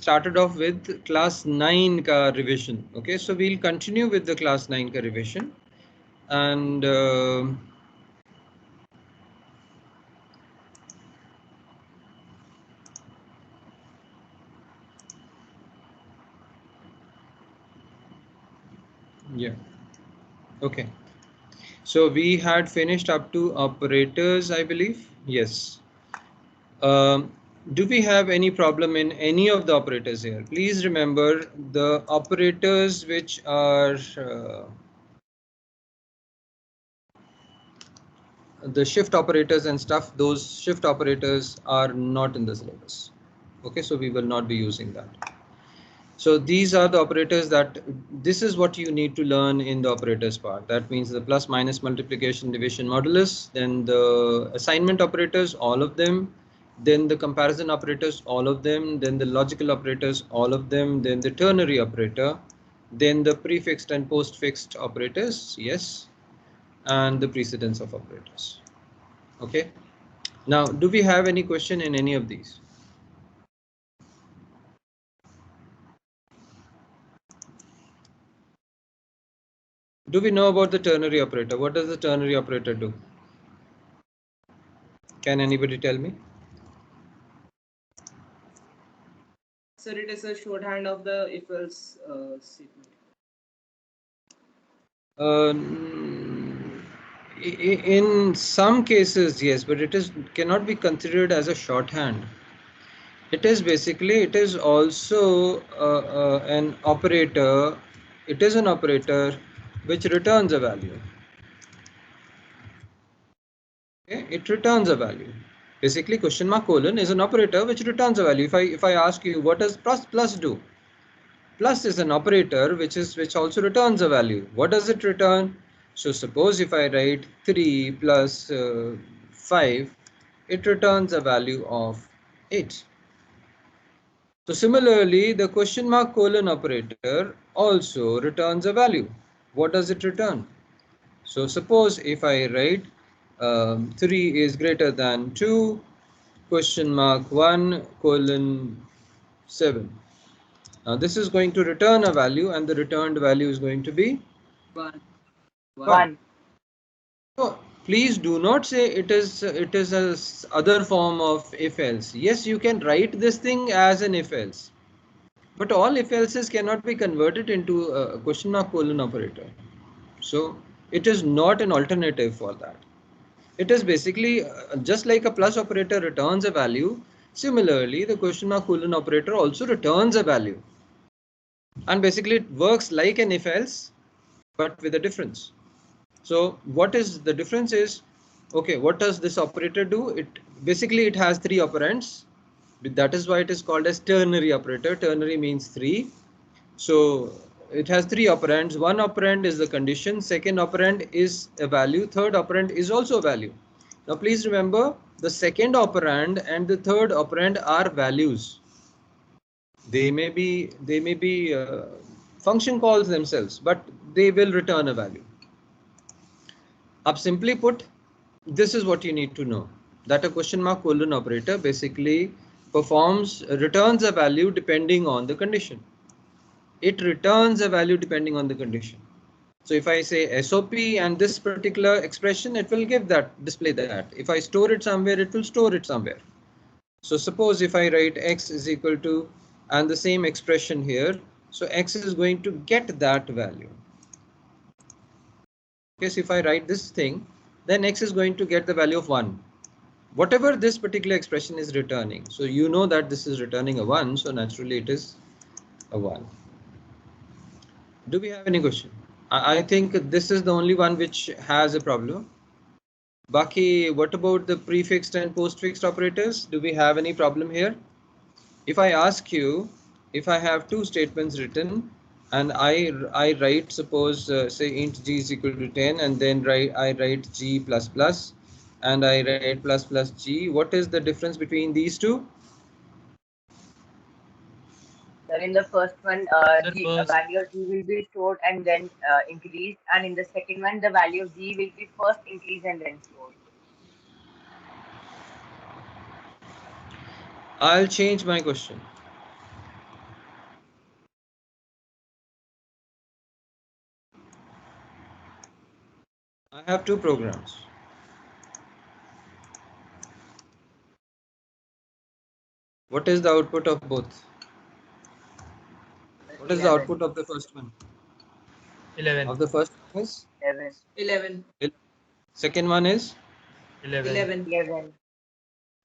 started off with class 9 ka revision. Okay, so we'll continue with the class 9 ka revision, and yeah, okay. So we had finished up to operators, I believe. Yes. Um, do we have any problem in any of the operators here? Please remember the operators which are the shift operators and stuff, those shift operators are not in the syllabus. Okay, so we will not be using that. So these are the operators that this is what you need to learn in the operators part. That means the plus, minus, multiplication, division, modulus, then the assignment operators, all of them, then the comparison operators, all of them, then the logical operators, all of them, then the ternary operator, then the prefixed and postfixed operators, yes, and the precedence of operators. Okay. Now, do we have any question in any of these? Do we know about the ternary operator? What does the ternary operator do? Can anybody tell me? Sir, it is a shorthand of the if-else statement. In some cases, yes, but it cannot be considered as a shorthand. It is basically, it is also an operator. It is an operator which returns a value. Okay? It returns a value. Basically, question mark colon is an operator which returns a value. If I ask you, what does plus do? Plus is an operator which also returns a value. What does it return? So suppose if I write 3 plus 5, it returns a value of 8. So similarly, the question mark colon operator also returns a value. What does it return? So suppose if I write 3 is greater than 2, question mark 1 colon 7. Now this is going to return a value, and the returned value is going to be 1. So please do not say it is a other form of if else. Yes, you can write this thing as an if else, but all if else's cannot be converted into a question mark colon operator. So it is not an alternative for that. It is basically just like a plus operator returns a value. Similarly, the question mark colon operator also returns a value. And basically it works like an if else, but with a difference. So what is the difference is, okay, what does this operator do? It basically, it has 3 operands. That is why it is called as ternary operator. Ternary means 3. So it has 3 operands. One operand is the condition, second operand is a value, third operand is also a value. Now please remember, the second operand and the third operand are values. They may be function calls themselves, but they will return a value. Up simply put, this is what you need to know, that a question mark colon operator basically returns a value depending on the condition. It returns a value depending on the condition. So if I say SOP and this particular expression, it will display that. If I store it somewhere, it will store it somewhere. So suppose if I write x is equal to, and the same expression here, so x is going to get that value. Okay, so if I write this thing, then x is going to get the value of 1. Whatever this particular expression is returning. So you know that this is returning a 1, so naturally it is a 1. Do we have any question? I think this is the only one which has a problem. Baki, what about the prefixed and postfixed operators? Do we have any problem here? If I ask you, if I have 2 statements written and I write, suppose say int g is equal to 10, and then I write g plus plus, and I write plus plus g, what is the difference between these two? Sir, in the first one, the value of g will be stored and then increased, and in the second one, the value of g will be first increased and then stored. I'll change my question. have two programs. What is the output of both? What is the 11. output of the first one? 11. Of the first one is 11. 11. second one is 11. 11. 11.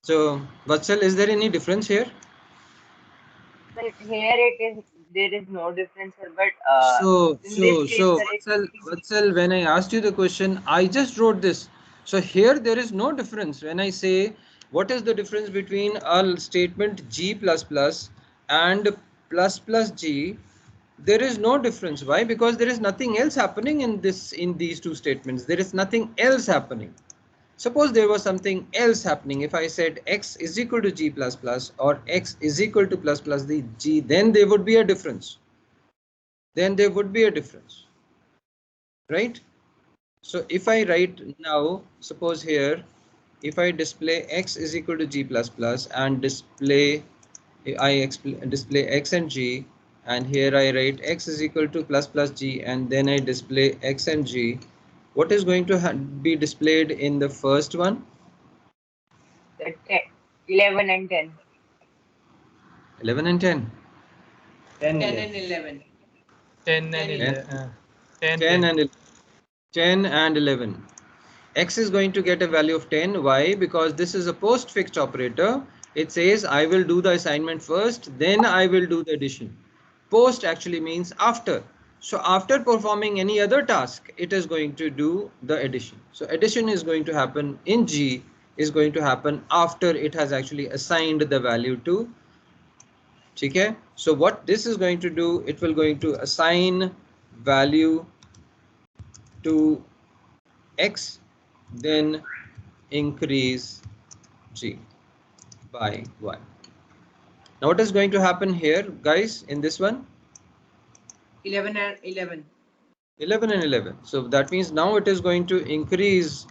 so. Vatsal, is there any difference here? But here there is no difference here, but So in this case, sir, Vatsal, when I asked you the question, I just wrote this. So here there is no difference. When I say what is the difference between a statement G plus plus and plus plus G, there is no difference. Why? Because there is nothing else happening in these two statements. There is nothing else happening. Suppose there was something else happening. If I said x is equal to G plus plus or x is equal to plus plus the G, then there would be a difference. Then there would be a difference, right? So if I write now, suppose here, if I display x is equal to G plus plus and display x and G, and here I write x is equal to plus plus G, and then I display x and G, what is going to be displayed in the first one? 11 and 10. 11 and 10. 10 and 11. 10 and 10, 11. 10, 10 and 10 and 11. X is going to get a value of 10. Why? Because this is a postfix operator. It says I will do the assignment first, then I will do the addition. Post actually means after. So after performing any other task, it is going to do the addition. So addition is going to happen in G, is going to happen after it has actually assigned the value to. Okay? So what this is going to do, it will going to assign value to X, then increase G by 1. Now what is going to happen here, guys, in this one? 11 and 11. 11 and 11. So that means now it is going to increase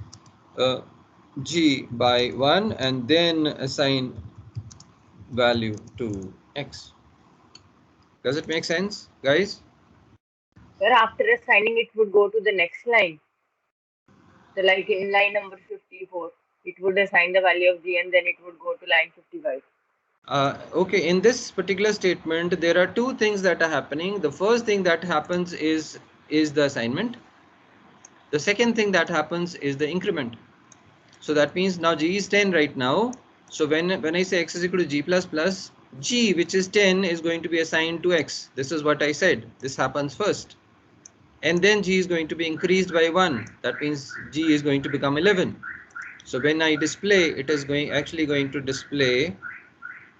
G by 1 and then assign value to X. Does it make sense, guys? Sir, after assigning it would go to the next line. So like in line number 54, it would assign the value of G and then it would go to line 55. Okay, in this particular statement, there are two things that are happening. The first thing that happens is the assignment. The second thing that happens is the increment. So that means now G is 10 right now. So when I say X is equal to G plus plus, G, which is 10, is going to be assigned to X. This is what I said. This happens first. And then G is going to be increased by 1. That means G is going to become 11. So when I display, it is actually going to display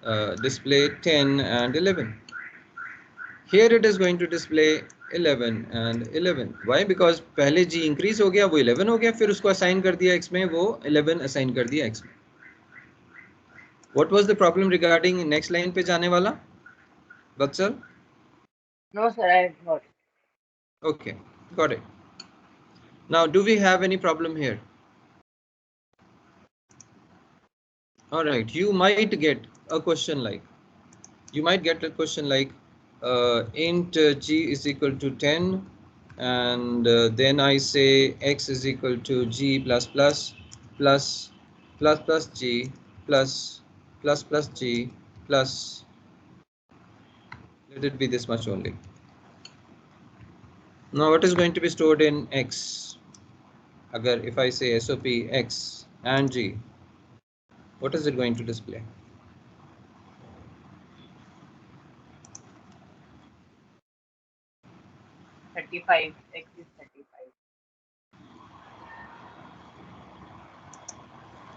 10 and 11. Here it is going to display 11 and 11. Why? Because पहले G increase हो गया, वो 11 हो गया, फिर उसको assign कर दिया X में, वो 11 assign कर दिया X में. What was the problem regarding next line पे जाने वाला? Vatsal? No, sir, I have not. Okay, got it. Now, do we have any problem here? All right, you might get a question like, int G is equal to 10, and then I say X is equal to G plus plus plus plus plus G plus plus plus G plus, let it be this much only. Now what is going to be stored in X? Agar if I say SOP X and G, what is it going to display? X is 35.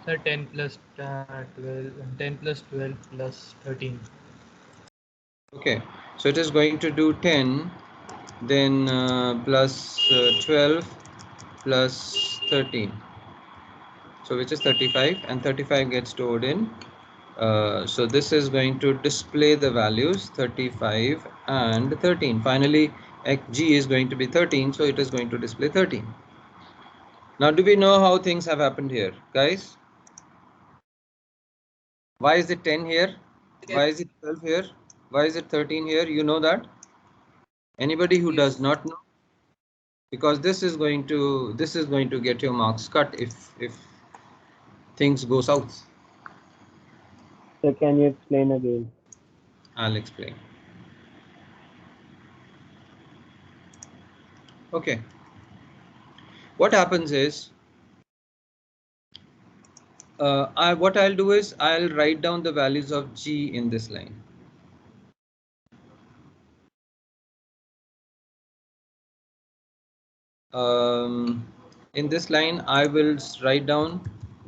So 10 plus 12, 10 plus 12 plus 13. Okay, so it is going to do 10, then plus 12 plus 13. So which is 35, and 35 gets stored in. So this is going to display the values 35 and 13. Finally, G is going to be 13, so it is going to display 13. Now, do we know how things have happened here, guys? Why is it 10 here? Why is it 12 here? Why is it 13 here? You know that? Anybody who does not know? because this is going to get your marks cut if things go south. So can you explain again? I'll explain. Okay. What happens is, what I'll do is I'll write down the values of G in this line. In this line, I will write down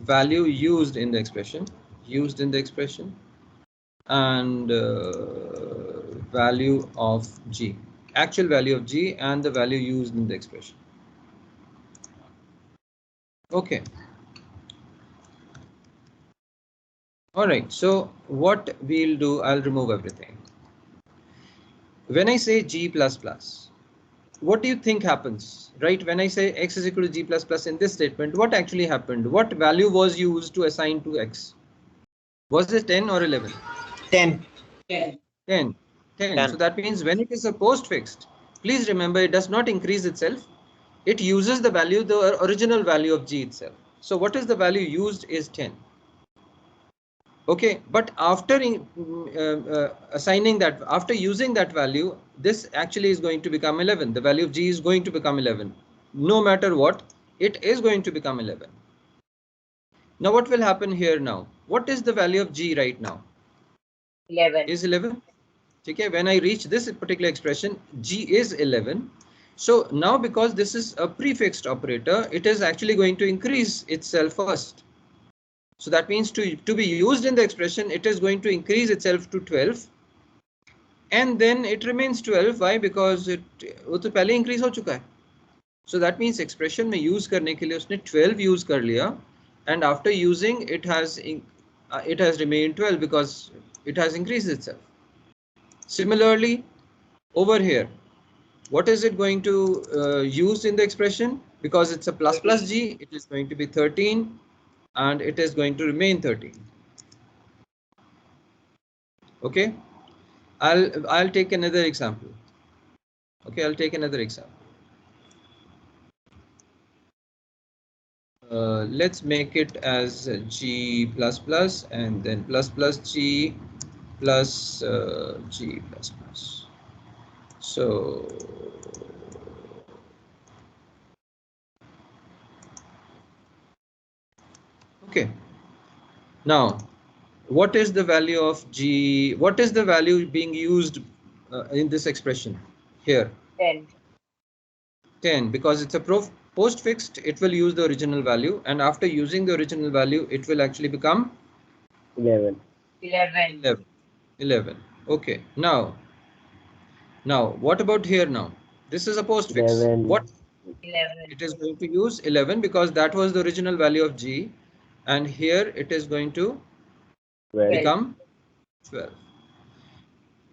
value used in the expression, and value of G, actual value of G, and the value used in the expression. Okay. All right. So what we'll do, I'll remove everything. When I say G plus plus, what do you think happens, right? When I say X is equal to G plus plus in this statement, what actually happened? What value was used to assign to X? Was it 10 or 11? 10. 10. 10. 10. So that means when it is a postfixed, please remember it does not increase itself. It uses the value, the original value of G itself. So what is the value used is 10. Okay, but after assigning that, after using that value, this actually is going to become 11. The value of G is going to become 11. No matter what, it is going to become 11. Now what will happen here now? What is the value of G right now? 11. Is 11. Okay, when I reach this particular expression, G is 11. So now because this is a prefixed operator, it is actually going to increase itself first. So that means to be used in the expression, it is going to increase itself to 12. And then it remains 12. Why? Because it वो तो पहले increase हो चुका है. So that means expression में use करने के लिए उसने 12 use कर लिया, and after using it has remained 12 because it has increased itself. Similarly, over here, what is it going to use in the expression? Because it's a plus plus G, it is going to be 13, and it is going to remain 13. Okay, I'll take another example. Okay, I'll take another example. Let's make it as G plus plus and then plus plus G plus G plus plus. So okay, now what is the value of G? What is the value being used in this expression here? 10. 10, because it's a postfixed, it will use the original value, and after using the original value, it will actually become 11. 11. 11. Okay, now what about here now? This is a postfix. 11. What 11. it is going to use 11 because that was the original value of G, and here it is going to 12. become 12.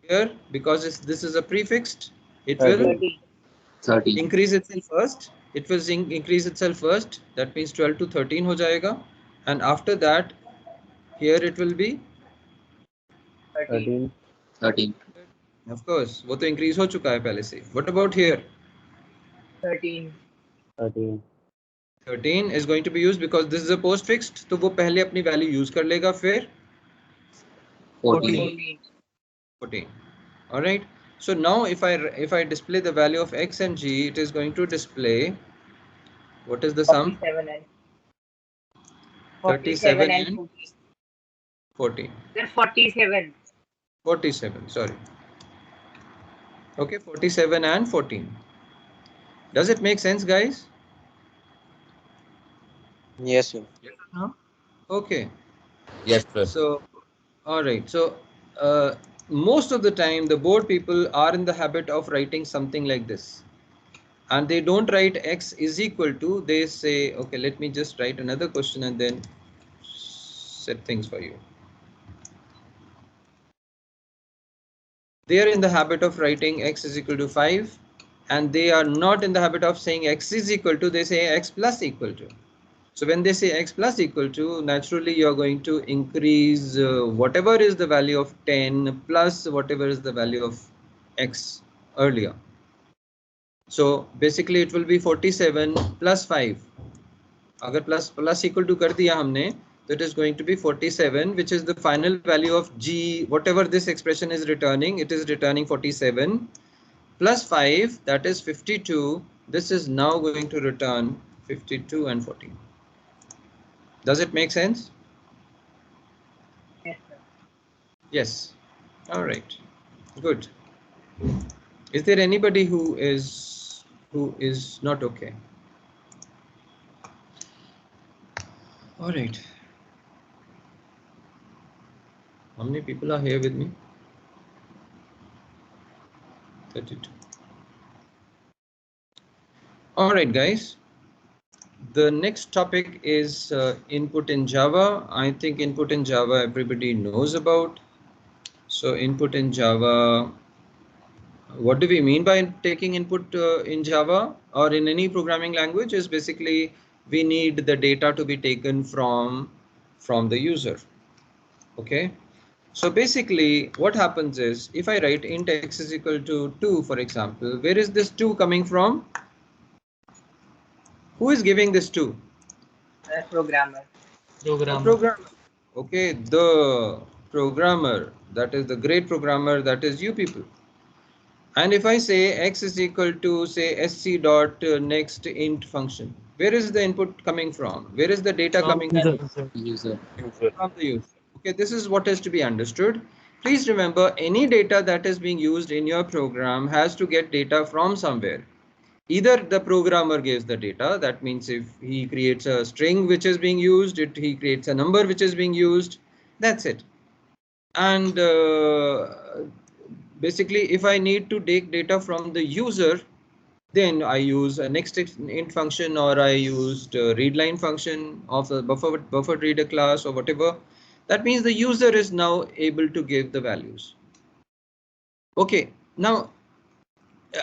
Here, because this is a prefixed, it will 13. 13. increase itself first. It will increase itself first. That means 12 to 13 हो जाएगा, and after that, here it will be 13. 13. of course वो तो increase हो चुका है पहले से. What about here? 13. 13. 13 is going to be used because this is a postfixed, तो वो पहले अपनी value use कर लेगा, फिर 14. 14. 14. All right. So now if I display the value of X and G, it is going to display, what is the sum? 47 and 14. 14. Sir, 47. 47, sorry. Okay, 47 and 14. Does it make sense, guys? Yes, sir. Okay. Yes, sir. So, all right. So, most of the time, the board people are in the habit of writing something like this. And they don't write X is equal to, they say, okay, let me just write another question and then set things for you. They are in the habit of writing X is equal to 5, and they are not in the habit of saying X is equal to, they say X plus equal to. So when they say X plus equal to, naturally you're going to increase whatever is the value of 10 plus whatever is the value of X earlier. So basically it will be 47 plus 5. Agar plus equal to kar diya humne, so it is going to be 47, which is the final value of G. Whatever this expression is returning, it is returning 47 plus 5, that is 52. This is now going to return 52 and 14. Does it make sense? Yes, sir. Yes. All right. Good. Is there anybody who is not okay? All right. How many people are here with me? 32. All right, guys. The next topic is input in Java. I think input in Java everybody knows about. So input in Java, what do we mean by taking input in Java or in any programming language? Is basically we need the data to be taken from the user. Okay. So basically what happens is if I write int x is equal to 2, for example, where is this 2 coming from? Who is giving this 2? The programmer. The programmer. Okay, the programmer, that is the great programmer, that is you people. And if I say x is equal to say sc dot next int function, where is the input coming from? Where is the data coming from? User. From the user. Okay, this is what is to be understood. Please remember, any data that is being used in your program has to get data from somewhere. Either the programmer gives the data, that means if he creates a string which is being used, he creates a number which is being used, that's it. And basically if I need to take data from the user, then I use a next int function, or I used a readline function of the buffer reader class or whatever. That means the user is now able to give the values. Okay, now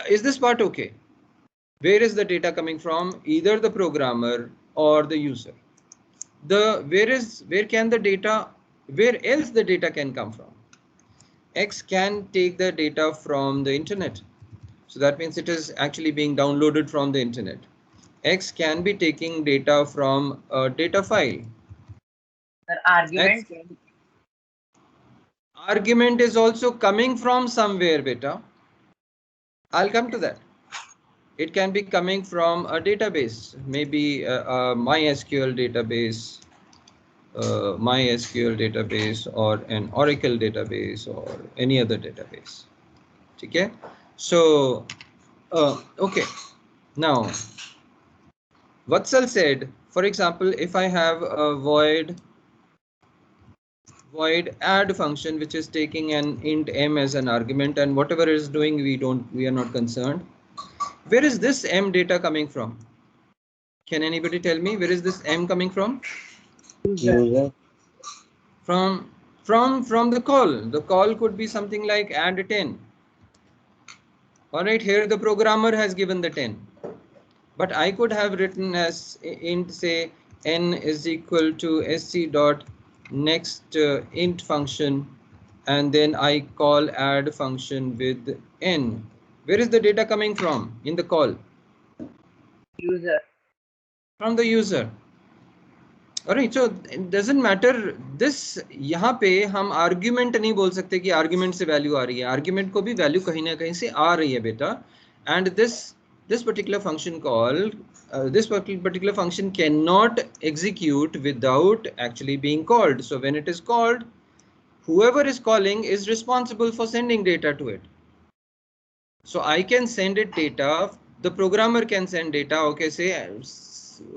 is this part okay? Where is the data coming from? Either the programmer or the user. Where can the data, where else the data can come from? X can take the data from the internet. So that means it is actually being downloaded from the internet. X can be taking data from a data file. Argument. Argument is also coming from somewhere, beta. I'll come to that. It can be coming from a database, maybe a MySQL database, or an Oracle database, or any other database. Okay, so okay, now Vatsal said, for example, if I have a void add function which is taking an int m as an argument, and whatever it is doing, we are not concerned. Where is this m data coming from? Can anybody tell me where is this m coming from? User. From the call. The call could be something like add 10. All right, here the programmer has given the 10, but I could have written as int say n is equal to sc dot next int function, and then I call add function with n. Where is the data coming from in the call? User. From the user. Alright, so it doesn't matter this, यहाँ पे हम argument नहीं बोल सकते कि argument से value आ रही है. Argument को भी value कहीं ना कहीं से आ रही है बेटा. And this particular function call, this particular function cannot execute without actually being called. So when it is called, whoever is calling is responsible for sending data to it. So I can send it data. The programmer can send data. Okay, say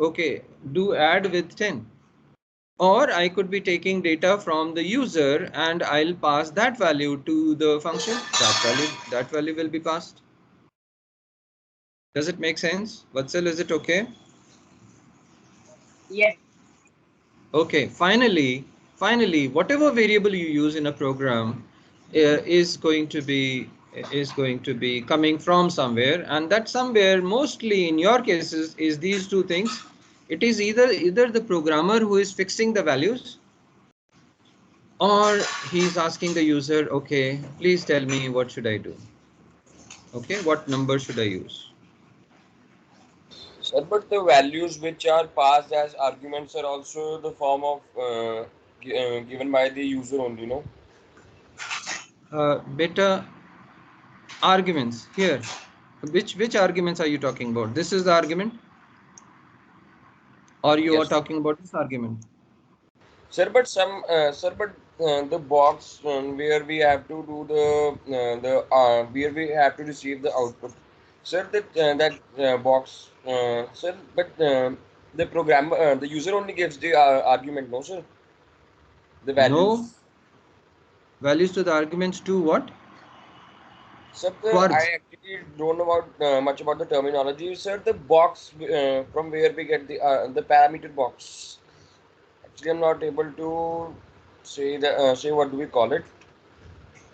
okay, do add with 10. Or I could be taking data from the user and I'll pass that value to the function. That value will be passed. Does it make sense? Vatsal, is it okay? Yes. Okay, finally, whatever variable you use in a program is going to be coming from somewhere, and that somewhere mostly in your cases is these two things. It is either the programmer who is fixing the values, or he's asking the user, okay, please tell me what should I do? Okay, what number should I use? Sir, but the values which are passed as arguments are also the form of given by the user only, no? Beta arguments here. Which arguments are you talking about? This is the argument, or you are Yes. talking about this argument? Sir, but the box where we have to do where we have to receive the output. Sir, that box, sir, but the programmer, the user only gives the argument, no, sir? The values. No, values to the arguments to what? Sir, Quarks. I actually don't know about much about the terminology. Sir, the box from where we get the parameter box. Actually, I'm not able to say what do we call it.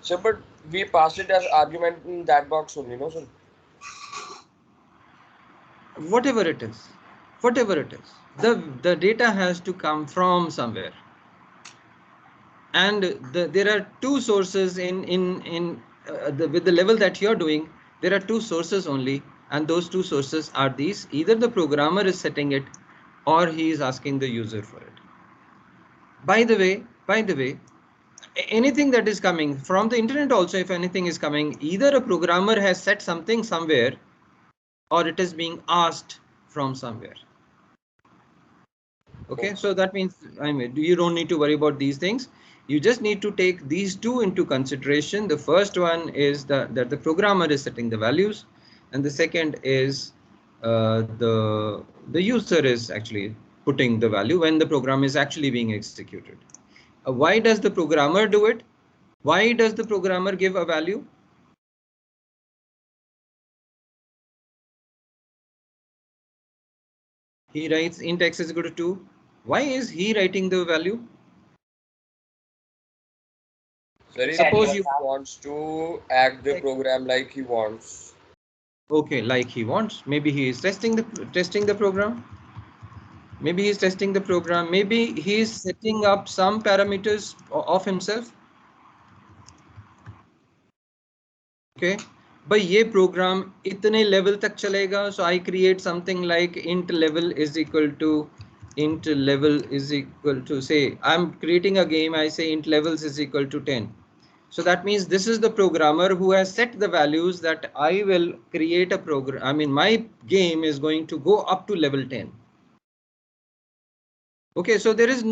Sir, but we passed it as argument in that box only, no, sir? Whatever it is, the data has to come from somewhere, and there are two sources with the level that you're doing. There are two sources only, and those two sources are these: either the programmer is setting it, or he is asking the user for it. By the way, anything that is coming from the internet also, if anything is coming, either a programmer has set something somewhere, or it is being asked from somewhere. Okay, so that means, I mean, you don't need to worry about these things. You just need to take these two into consideration. The first one is that the programmer is setting the values, and the second is the user is actually putting the value when the program is actually being executed. Why does the programmer do it? Why does the programmer give a value? He writes int x is equal to 2. Why is he writing the value? Sir, Suppose you wants to act the program like he wants. Okay, like he wants. Maybe he is testing the program. Maybe he's testing the program. Maybe he's setting up some parameters of himself. Okay, but ये program इतने level तक चलेगा. So I create something like int level is equal to say I'm creating a game. I say int levels is equal to 10. So that means this is the programmer who has set the values that I will create a program. I mean, my game is going to go up to level 10. Okay, so there is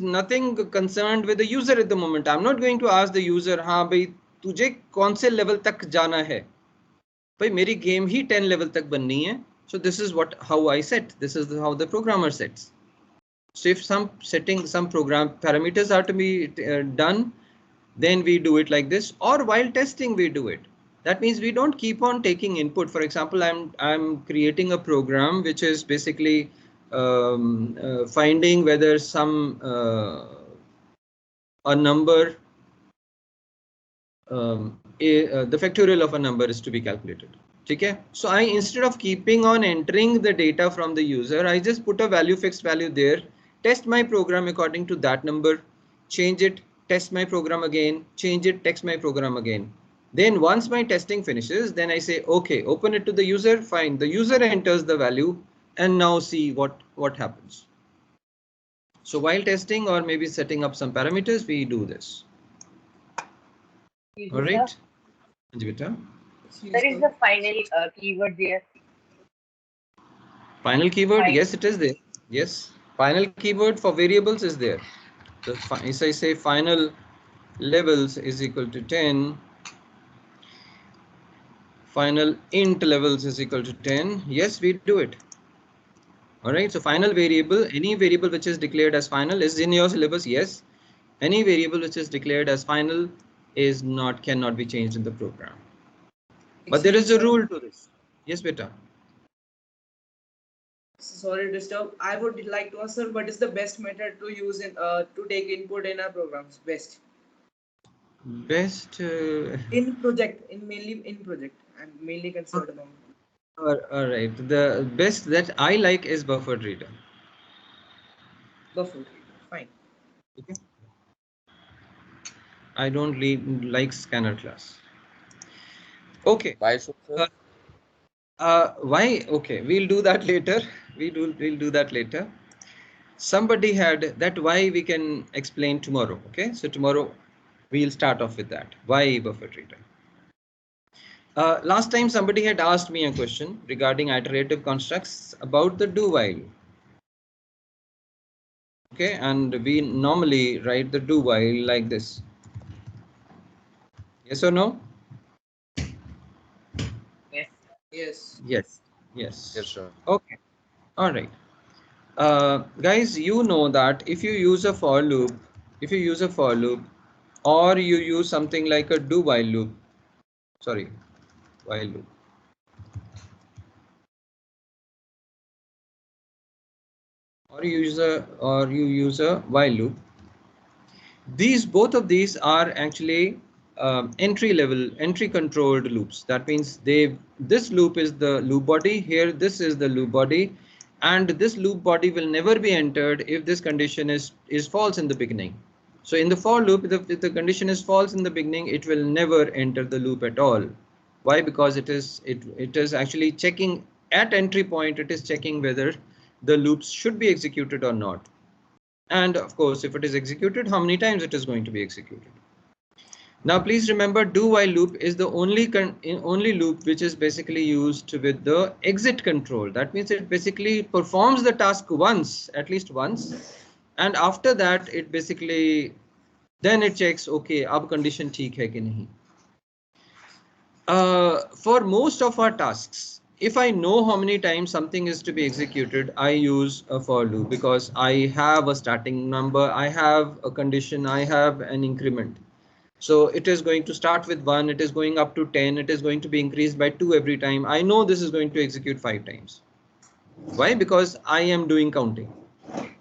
nothing concerned with the user at the moment. I'm not going to ask the user, हाँ भाई तुझे कौन से level तक जाना है? भाई मेरी game ही 10 level तक बननी है. So this is how I set. This is how the programmer sets. So if some program parameters are to be done, then we do it like this, or while testing we do it. That means we don't keep on taking input. For example, I'm creating a program which is basically finding whether a number the factorial of a number is to be calculated. Okay, so instead of keeping on entering the data from the user, I just put a fixed value there, test my program according to that number, change it, test my program again, change it, test my program again. Then once my testing finishes, then I say, okay, open it to the user, fine. The user enters the value, and now see what happens. So while testing or maybe setting up some parameters, we do this. All right, Anjita. There is the final keyword there. Final keyword, yes, it is there. Yes, final keyword for variables is there. So if I say final levels is equal to 10, final int levels is equal to 10, yes, we do it. All right, so final variable, any variable which is declared as final is in your syllabus, yes. Any variable which is declared as final cannot be changed in the program. But there is a rule to this. Yes, beta. Sorry to disturb. I would like to ask, sir, what is the best method to use to take input in our programs? Best. Best. Mainly in project. I'm mainly concerned about. All right. The best that I like is buffered reader. Buffered reader. Fine. Okay. I don't like scanner class. Okay. Why so, sir? Why? Okay, we'll do that later. We'll do that later. Somebody had that, why we can explain tomorrow. Okay, so tomorrow we'll start off with that. Why buffer tree-type? Last time somebody had asked me a question regarding iterative constructs about the do while. Okay, and we normally write the do while like this. Yes or no? Yes. Yes. Yes. Yes. Yes, sir. Okay. All right. Guys, you know that if you use a for loop, or you use something like a do while loop, sorry, while loop. Or you use a while loop. These both of these are actually entry controlled loops. That means this loop is the loop body here. This is the loop body, and this loop body will never be entered if this condition is false in the beginning. So in the for loop, if the condition is false in the beginning, it will never enter the loop at all. Why? Because it is actually checking at entry point. It is checking whether the loops should be executed or not. And of course, if it is executed, how many times it is going to be executed. Now, please remember, do while loop is the only loop which is basically used with the exit control. That means it basically performs the task once, at least once, and after that it basically then it checks, okay, ab condition theek hai ki nahi. For most of our tasks, if I know how many times something is to be executed, I use a for loop because I have a starting number, I have a condition, I have an increment. So it is going to start with 1, it is going up to 10, it is going to be increased by 2 every time. I know this is going to execute 5 times. Why? Because I am doing counting.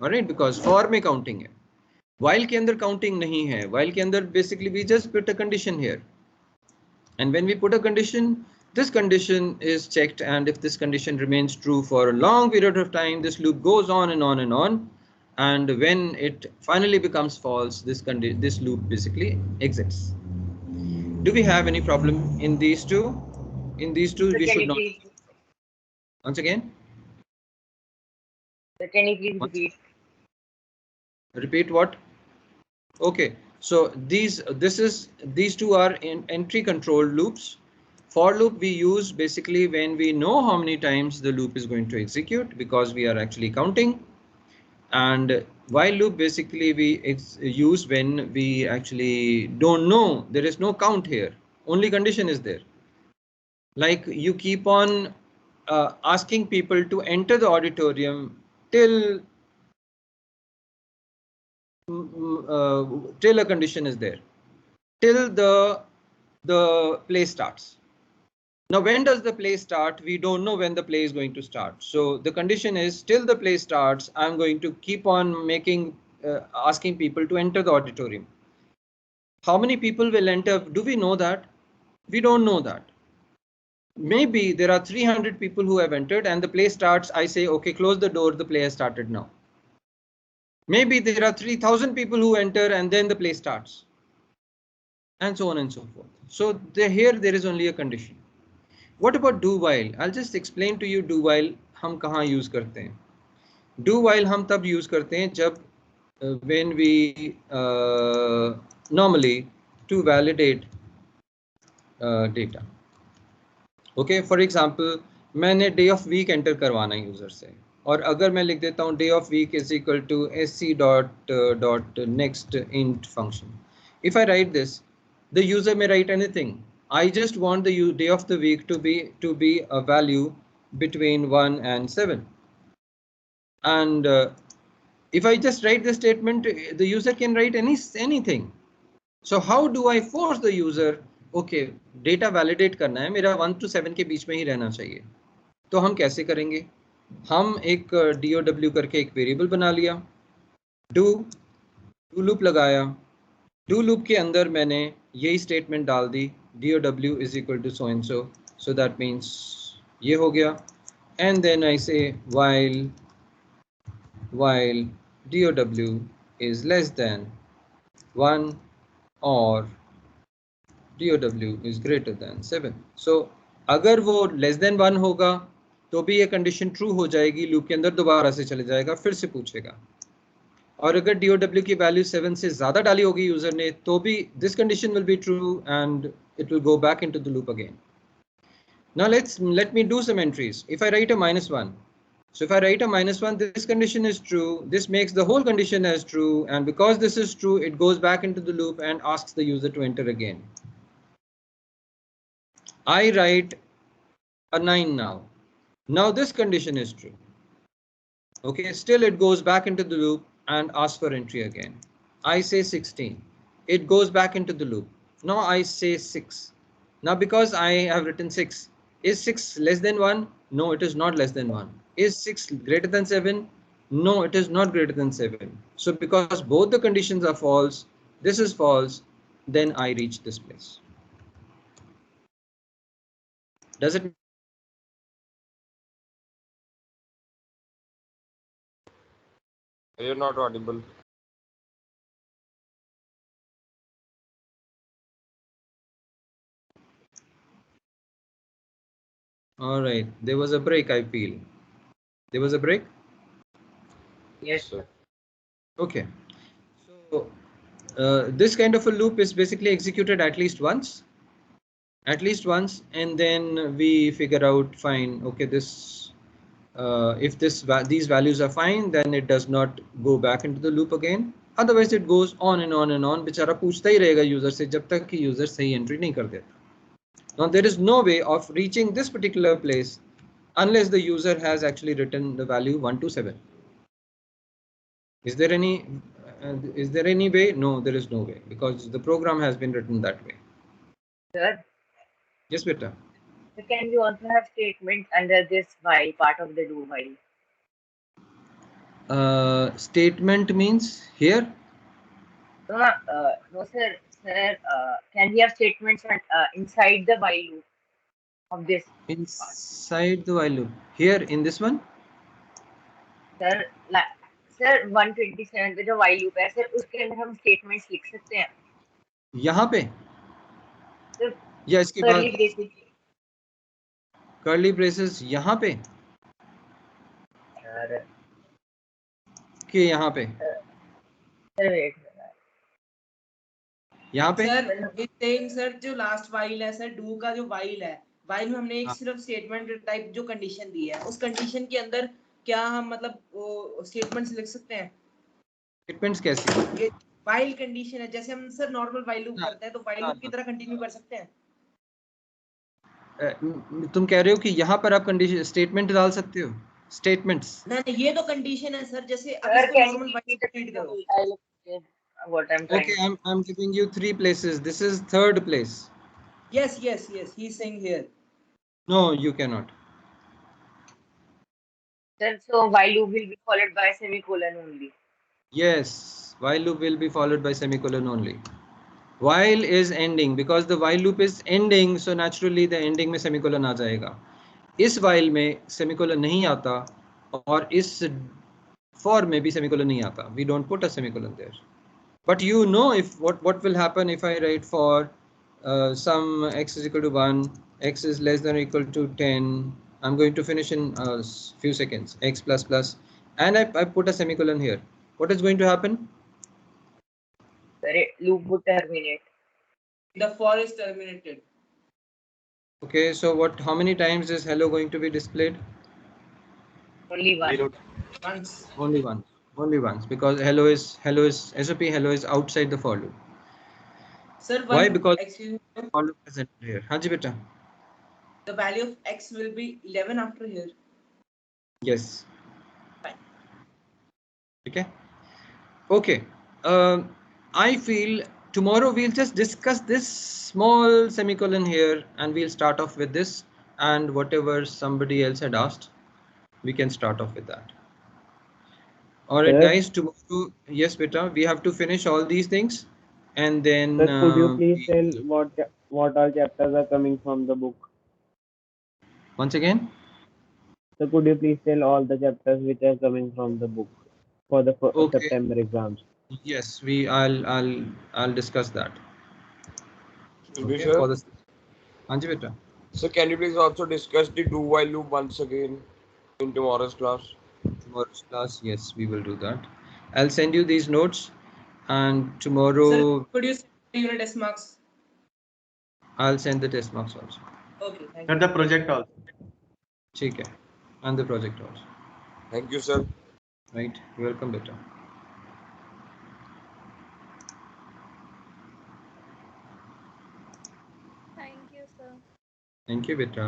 All right, because for me counting hai. While के अंदर counting नहीं है, while के अंदर basically we just put a condition here. And when we put a condition, this condition is checked, and if this condition remains true for a long period of time, this loop goes on and on and on. And when it finally becomes false, this loop basically exits. Do we have any problem in these two? In these two, So we can should you not. please, Once again, so can you please repeat? repeat what? Okay, so these two are in entry controlled loops. For loop we use basically when we know how many times the loop is going to execute because we are actually counting. And while loop basically we use when we actually don't know, there is no count here, only condition is there. Like you keep on asking people to enter the auditorium till a condition is there, till the play starts. Now, when does the play start? We don't know when the play is going to start. So the condition is till the play starts, I'm going to keep on asking people to enter the auditorium. How many people will enter? Do we know that? We don't know that. Maybe there are 300 people who have entered and the play starts. I say, okay, close the door. The play has started now. Maybe there are 3,000 people who enter and then the play starts. And so on and so forth. So here there is only a condition. What about do while? I'll just explain to you do while हम कहाँ use करते हैं. Do while हम तब use करते हैं जब when we normally to validate data. Okay, for example, मैंने day of week enter करवाना है user से, और अगर मैं लिख देता हूँ day of week is equal to sc dot next int function. If I write this, the user may write anything. I just want the day of the week to be a value between 1 and 7. And if I just write the statement, the user can write anything. So how do I force the user? Okay, data validate करना है, मेरा 1 to 7 के बीच में ही रहना चाहिए. तो हम कैसे करेंगे? हम एक DOW करके एक वेरिएबल बना लिया, do लूप लगाया, do लूप के अंदर मैंने यही स्टेटमेंट डाल दी, DOW is equal to so and so, so that means ये हो गया, and then I say while DOW is less than 1 or DOW is greater than 7. So अगर वो लेस देन 1 होगा तो भी ये कंडीशन ट्रू हो जाएगी, लूप के अंदर दोबारा से चले जाएगा, फिर से पूछेगा। और अगर DOW की वैल्यू 7 से ज़्यादा डाली होगी यूज़र ने तो भी this condition will be true and it will go back into the loop again. Now let me do some entries. If I write a -1, so if I write a -1, this condition is true. This makes the whole condition as true, and because this is true, it goes back into the loop and asks the user to enter again. I write a 9 now. Now this condition is true. Okay, still it goes back into the loop and asks for entry again. I say 16. It goes back into the loop. Now I say 6. Now because I have written 6, is 6 less than 1? No, it is not less than 1. Is 6 greater than 7? No, it is not greater than 7. So because both the conditions are false, this is false, then I reach this place. Does it? You're not audible. All right, there was a break, I feel. There was a break? Yes, sir. Okay. So this kind of a loop is basically executed at least once. And then we figure out, fine, okay, this if these values are fine, then it does not go back into the loop again. Otherwise it goes on and on and on. बेचारा पूछता ही रहेगा user से जब तक कि user सही entry नहीं कर देता. Now there is no way of reaching this particular place unless the user has actually written the value 1 to 7. Is there any way? No, there is no way, because the program has been written that way. sir. Yes, beta. So can we also have statements under this while part of the do while? Statement means here? No, no, sir. Sir, can we have statements inside the while loop of this? Inside the while loop. Here in this one? Sir, sir 127 पे जो while loop है sir उसके अंदर हम statements लिख सकते हैं यहाँ पे? सर या इसके बाद curly braces कर्ली ब्रेसेस यहाँ पे सर कि यहाँ पे? सर वेट यहाँ पे? सर इस saying सर जो लास्ट वाइल है सर डू का जो वाइल है वाइल में हमने एक हाँ. सिर्फ स्टेटमेंट टाइप जो कंडीशन दी है उस कंडीशन के अंदर क्या हम मतलब वो स्टेटमेंट्स लिख सकते हैं? स्टेटमेंट्स कैसी? ये वाइल कंडीशन है जैसे हम सर नॉर्मल वाइल लूप हाँ, करते हैं तो वाइल हाँ, लूप की तरह कंटिन्यू कर सकते हैं? तुम कह रहे हो कि यहाँ पर आप कंडीशन स्टेटमेंट डाल सकते हो? स्टेटमेंट्स? नहीं ये तो कंडीशन है सर जैसे अब सर इसको can normal you while treat करो. I'll explain what I'm trying Okay, I'm giving you 3 places. This is 3rd place. Yes he's saying here. No, you cannot. sir so while loop will be followed by semicolon only. Yes, while loop will be followed by semicolon only. While is ending, because the while loop is ending, so naturally the ending में semicolon आ जाएगा. इस while में semicolon नहीं आता और इस for में भी semicolon नहीं आता. We don't put a semicolon there. But you know if what will happen if I write for some x is equal to 1, x is less than or equal to 10. I'm going to finish in a few seconds. X plus plus, and I put a semicolon here. What is going to happen? Sir loop would terminate. The for is terminated. Okay, so how many times is hello going to be displayed? Only one. Once. Only once, because hello is SOP hello is outside the for loop. Sir, Why? Because excuse me, for loop is entered here. हाँ जी बेटा. the value of x will be 11 after here. Yes. Fine. Okay. Okay. I feel tomorrow we'll just discuss this small semicolon here, and we'll start off with this, and whatever somebody else had asked, we can start off with that. All right, Sir? guys. Tomorrow, yes, beta, we have to finish all these things, and then. Sir, could you please tell what all chapters are coming from the book? Once again. So could you please tell all the chapters which are coming from the book for the Okay. September exams? Yes, I'll discuss that. Okay, For the. हाँ जी बेटा. So can you please also discuss the do while loop once again in tomorrow's class? Tomorrow's class, yes, we will do that. I'll send you these notes, and Sir, tomorrow could you send the unit test marks? I'll send the test marks also. Okay, thank And you. the project also. ठीक है, and the project also. Thank you, sir. Right? You're welcome, beta. Thank you, sir. Thank you, beta.